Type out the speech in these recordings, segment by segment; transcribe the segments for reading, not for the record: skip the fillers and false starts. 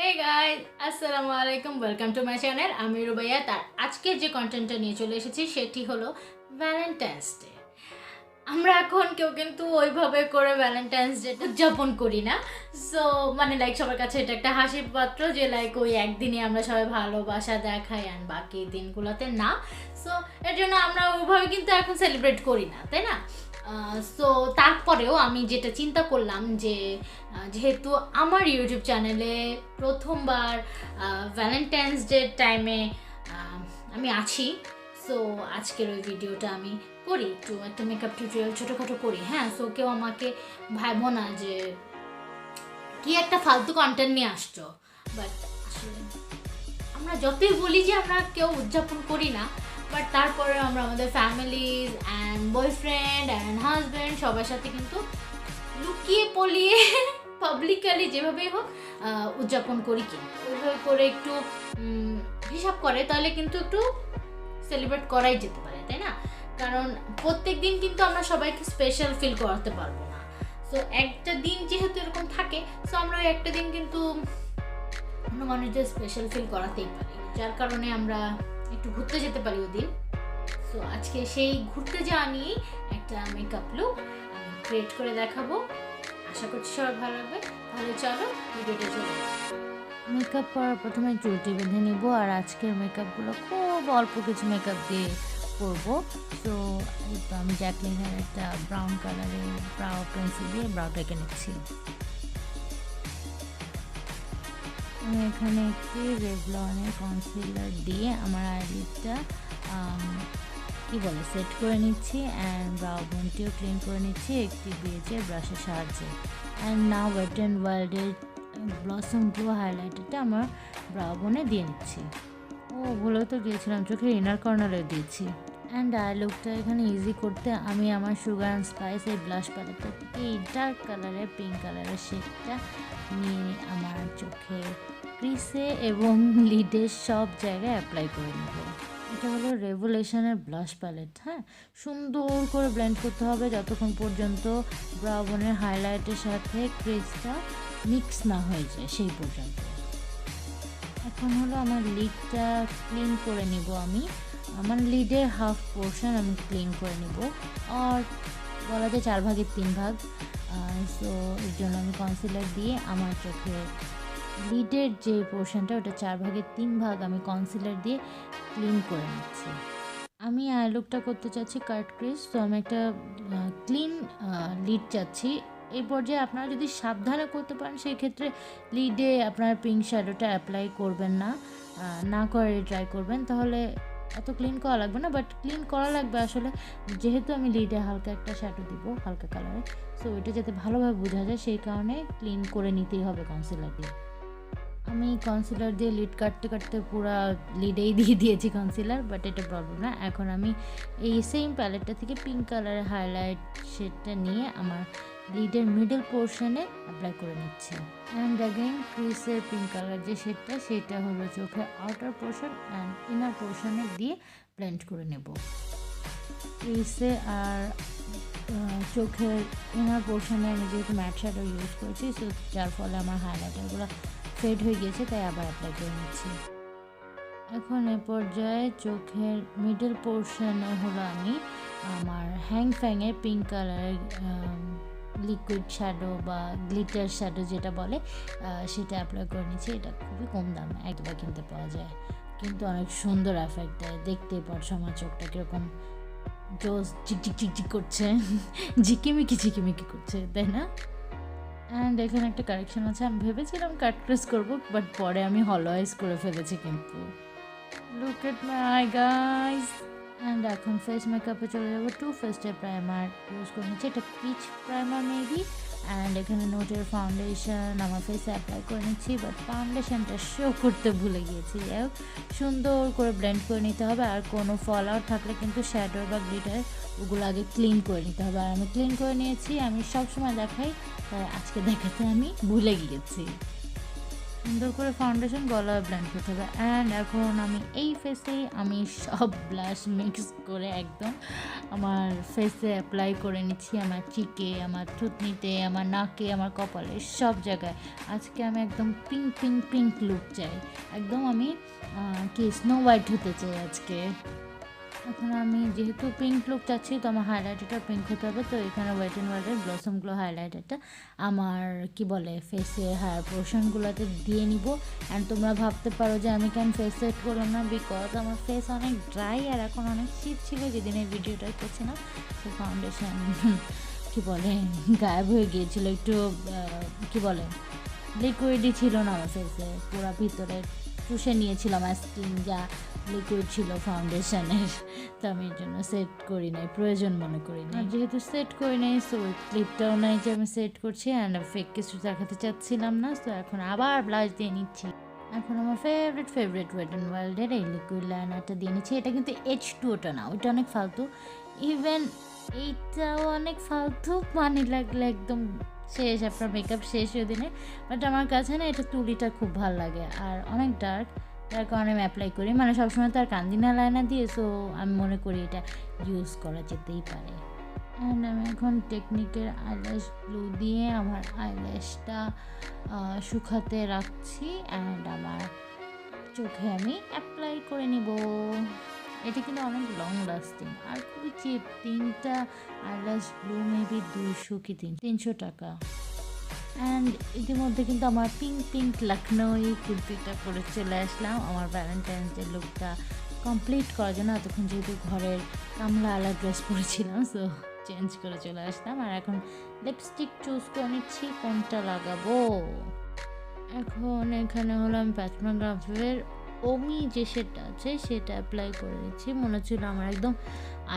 Hey guys, আসসালামু আলাইকুম, welcome to my channel. আমি রুবাইয়াত। আর আজকে যে কন্টেন্টটা নিয়ে চলে এসেছি সেটি হলো ভ্যালেন্টাইন্স ডে। আমরা এখন কেউ কিন্তু ওইভাবে করে ভ্যালেন্টাইন্স ডে উদযাপন করি না। সো মানে লাইক সবার কাছে এটা একটা হাসির পাত্র যে লাইক ওই একদিনে আমরা সবাই ভালোবাসা দেখাই অ্যান্ড বাকি দিনগুলোতে না। সো এর জন্য আমরা ওইভাবে কিন্তু এখন সেলিব্রেট করি না, তাই না? সো তারপরেও আমি যেটা চিন্তা করলাম যে যেহেতু আমার ইউটিউব চ্যানেলে প্রথমবার ভ্যালেন্টাইন্স ডে টাইমে আমি আছি, সো আজকের ওই ভিডিওটা আমি করি, একটু একটা মেকআপ টিউটোরিয়াল ছোটোখাটো করি। হ্যাঁ, সো কেউ আমাকে ভাববো না যে কি একটা ফালতু কন্টেন্ট নিয়ে আসছো। বাট আসলে আমরা যতই বলি যে আমরা কেউ উদযাপন করি না, বাট তারপরে আমরা আমাদের families and boyfriend and husband সবার সাথে কিন্তু লুকিয়ে পলিয়ে পাবলিকালি যেভাবেই হোক উদযাপন করি। কিন্তু ওইভাবে করে একটু হিসাব করে তাহলে কিন্তু একটু সেলিব্রেট করাই যেতে পারে, তাই না? কারণ প্রত্যেক দিন কিন্তু আমরা সবাইকে স্পেশাল ফিল করাতে পারবো না। সো একটা দিন যেহেতু এরকম থাকে, সো আমরা ওই একটা দিন কিন্তু অন্য মানুষদের স্পেশাল ফিল করাতেই পারি, যার কারণে আমরা একটু ঘুরতে যেতে পারি ওই দিন। সো আজকে সেই ঘুরতে যাওয়া নিয়েই একটা মেকআপ লুক আমি ক্রিয়েট করে দেখাবো। আশা করছি সবার ভালো লাগবে। তাহলে চলো ভিডিওটা চলে যাই। মেকআপ করার প্রথমে চুলটি বেঁধে নিব। আর আজকের মেকআপগুলো খুব অল্প কিছু মেকআপ দিয়ে করবো। তো আমি জ্যাকলিনের একটা ব্রাউন কালারের ব্রাউ পেন্সিল দিয়ে ব্রাউটা এঁকে নিচ্ছি। আমি এখানে একটি রেভলনের কনসিলার দিয়ে আমার আইলিডটা সেট করে নিচ্ছি অ্যান্ড ব্রাউ বোনটিও ক্লিন করে নিচ্ছি একটি বেজে ব্রাশের সাহায্যে। অ্যান্ড নাও ওয়েট অ্যান্ড ওয়াইল্ডের ব্লসম গ্লো হাইলাইটারটা আমার ব্রাউ বোনে দিয়ে নিচ্ছি। ওগুলো তো দিয়েছিলাম, চোখের ইনার কর্নারে দিয়েছি। অ্যান্ড আই লুকটা এখানে ইজি করতে আমি আমার সুগার অ্যান্ড স্পাইস এই ব্লাশ প্যালেটটা থেকে এই ডার্ক কালারের পিঙ্ক কালারের শেডটা নিয়ে আমার চোখে ক্রিসে এবং লিডের সব জায়গায় অ্যাপ্লাই করে নেব। এটা হলো রেভোলেশনের ব্লাশ প্যালেট। হ্যাঁ, সুন্দর করে ব্লেন্ড করতে হবে যতক্ষণ পর্যন্ত ব্রাউ বোনের হাইলাইটের সাথে ক্রিসটা মিক্স না হয়ে যায় সেই পর্যন্ত। এখন হলো আমার লিডটা ক্লিন করে নিব। আমি আমার লিডের হাফ পোর্শন আমি ক্লিন করে নিব, আর বলা যায় 4/3 সো এর জন্য আমি কনসিলার দিয়ে আমার চোখে লিডের যে পোর্শনটা ওটা 4/3 আমি কনসিলার দিয়ে ক্লিন করে নিচ্ছি। আমি আই লুকটা করতে চাচ্ছি কাট ক্রিস, তো আমি একটা ক্লিন লিড চাচ্ছি। এই পর্যায়ে আপনারা যদি সাবধানে করতে পারেন সেই ক্ষেত্রে লিডে আপনার পিঙ্ক শ্যাডোটা অ্যাপ্লাই করবেন না, না করে ট্রাই করবেন, তাহলে এত ক্লিন করা লাগবে না। বাট ক্লিন করা লাগবে আসলে, যেহেতু আমি লিডে হালকা একটা শ্যাডো দিব হালকা কালারে, সো ওইটা যাতে ভালোভাবে বোঝা যায় সেই কারণে ক্লিন করে নিতেই হবে কনসিলার দিয়ে। আমি কনসিলার দিয়ে লিড কাটতে কাটতে পুরো লিডেই দিয়ে দিয়েছি কনসিলার, বাট এটা প্রবলেম না। এখন আমি এই সেম প্যালেটটা থেকে পিঙ্ক কালারের হাইলাইট শেডটা নিয়ে আমার লিডের মিডল পোর্শনে অ্যাপ্লাই করে নিচ্ছি। অ্যান্ড অ্যাগেন ক্রিসের পিঙ্ক কালার যে শেডটা সেটা হলো চোখের আউটার পোর্শন অ্যান্ড ইনার পোর্শনে দিয়ে ব্লেন্ড করে নেব। ক্রিসে আর চোখের ইনার পোর্শনে আমি যেহেতু ম্যাট শ্যাডো ইউজ করেছি, সো যার ফলে আমার হাইলাইটারগুলো ফেড হয়ে গেছে, তাই আবার অ্যাপ্লাই করে নিচ্ছি। এখন এ পর্যায়ে চোখের মিডল পোর্শনে হলো আমি আমার হ্যাংফ্যাংয়ের পিঙ্ক কালারের লিকুইড শ্যাডো বা গ্লিটার শ্যাডো যেটা বলে সেটা অ্যাপ্লাই করে নিচ্ছি। এটা খুবই কম দামে একবার কিনতে পাওয়া যায়, কিন্তু অনেক সুন্দর এফেক্ট দেয়। দেখতেই পারছো আমার চোখটা কীরকম জোস চিকচিক চিকচিক করছে, ঝিকিমিকি করছে, তাই না? অ্যান্ড এখানে একটা কারেকশন আছে। আমি ভেবেছিলাম কাট ক্রিস করবো, বাট পরে আমি হলো আইস করে ফেলেছি। কিন্তু look at my I guys. And এখন ফেস মেকআপে চলে যাবো। টু ফেস্টের প্রাইমার ইউজ করে নিচ্ছি, এটা পিচ প্রাইমার মেবি। অ্যান্ড এখানে নোটের ফাউন্ডেশন আমার ফেসে অ্যাপ্লাই করে নিচ্ছি, বাট ফাউন্ডেশনটা শো করতে ভুলে গিয়েছি। সুন্দর করে ব্লেন্ড করে নিতে হবে, আর কোনো ফল আউট থাকলে কিন্তু শ্যাডো বা গ্লিটার ওগুলো আগে ক্লিন করে নিতে হবে। আর আমি ক্লিন করে নিয়েছি, আমি সবসময় দেখাই, তাই আজকে দেখাতে আমি ভুলে গিয়েছি। সুন্দর করে ফাউন্ডেশন গলায় ব্লেন্ড করতে হবে। অ্যান্ড এখন আমি এই ফেসেই আমি সব ব্লাশ মিক্স করে একদম আমার ফেসে অ্যাপ্লাই করে নিচ্ছি, আমার চিকে, আমার থুতনিতে, আমার নাকে, আমার কপালে, সব জায়গায়। আজকে আমি একদম পিঙ্ক পিঙ্ক পিঙ্ক লুক চাই, একদম আমি কি স্নো হোয়াইট হতে চাই আজকে। এখন আমি যেহেতু পিঙ্ক লুক চাচ্ছি, তো আমার হাইলাইটারটা পিঙ্ক হতে হবে। তো এখানে ওয়েট অ্যান্ড ওয়াইল্ডের ব্লসম গ্লো হাইলাইটারটা আমার কি বলে ফেসে হায়ার পোর্শনগুলোতে দিয়ে নিব। অ্যান্ড তোমরা ভাবতে পারো যে আমি কেন ফেস সেট করলাম না, বিকজ আমার ফেস অনেক ড্রাই আর এখন অনেক শীত ছিল যেদিন এই ভিডিওটা করছিলাম। তো ফাউন্ডেশন কি বলে গায়েব হয়ে গিয়েছিল, একটু কি বলে লিকুইডই ছিল না আমার ফেসে, পুরো ভিতরে চুষে নিয়েছিলাম স্কিন যা লিকুইড ছিল ফাউন্ডেশনের। তো আমি এর জন্য সেট করি নাই, প্রয়োজন মনে করি না। যেহেতু সেট করি নাই, সো ক্লিপটাও নাই যে আমি সেট করছি, অ্যান্ড ফেক কিছু দেখাতে চাচ্ছিলাম না। সো এখন আবার ব্লাশ দিয়ে নিচ্ছি। এখন আমার ফেভারিট ওয়েট অ্যান্ড ওয়াইল্ডের এই লিকুইড লাইনারটা দিয়ে নিচ্ছি। এটা কিন্তু H2ওটা না, ওইটা অনেক ফালতু, ইভেন এইটাও অনেক ফালতু, পানি লাগলে একদম শেষ, আপনার মেকআপ শেষ ওই দিনে। বাট আমার কাছে না এটা তুলিটা খুব ভালো লাগে আর অনেক ডার্ক, তার কারণে আমি অ্যাপ্লাই করি, মানে সবসময় তো আর কান্দিনা লাইনার দিয়ে। সো আমি মনে করি এটা ইউজ করা যেতেই পারে। অ্যান্ড আমি এখন টেকনিকের আইল্যাশ গ্লু দিয়ে আমার আইল্যাশটা শুকাতে রাখছি, অ্যান্ড আমার চোখে আমি অ্যাপ্লাই করে নিব। এটা কিন্তু অনেক লং লাস্টিং আর খুবই চিপ, 3টা আইল্যাশ গ্লু মেবি 200 কি 300 টাকা। অ্যান্ড ইতিমধ্যে কিন্তু আমার পিঙ্ক পিঙ্ক লখনৌই কুর্তিটা পরে চলে আসলাম আমার ভ্যালেন্টাইন্স ডে লুকটা কমপ্লিট করার জন্য। এতক্ষণ যেহেতু ঘরের কামলা আলা ড্রেস পরেছিলাম, সো চেঞ্জ করে চলে আসলাম। আর এখন লিপস্টিক চুজ করে নিচ্ছি কোনটা লাগাবো। এখন এখানে হলো আমি প্যাটমাগ্রাফের ওমি যে শেডটা আছে সেটা অ্যাপ্লাই করে দিচ্ছি। মনে হচ্ছিল আমার একদম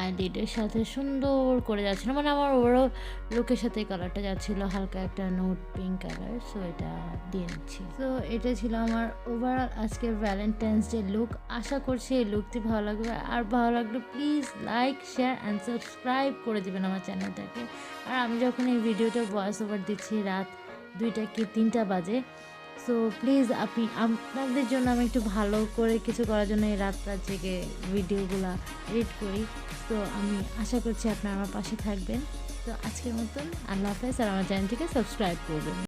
আইলিডের সাথে সুন্দর করে যাচ্ছিলো, মানে আমার ওভারঅল লুকের সাথে এই কালারটা যাচ্ছিলো, হালকা একটা নোট পিঙ্ক কালার। সো এটা দিয়ে নিচ্ছি। সো এটা ছিল আমার ওভারঅল আজকের ভ্যালেন্টাইন্স ডে লুক। আশা করছি এই লুকটি ভালো লাগবে, আর ভালো লাগলে please like, share and subscribe করে দেবেন আমার চ্যানেলটাকে। আর আমি যখন এই ভিডিওটা ভয়েস ওভার দিচ্ছি রাত 2টা কি 3টা বাজে। সো প্লিজ আপনাদের জন্য আমি একটু ভালো করে কিছু করার জন্য এই রাত জেগে ভিডিওগুলো এডিট করি। তো আমি আশা করছি আপনারা আমার পাশে থাকবেন। তো আজকের মতন আল্লাহ হাফেজ, আর আমার চ্যানেলটিকে সাবস্ক্রাইব করবেন।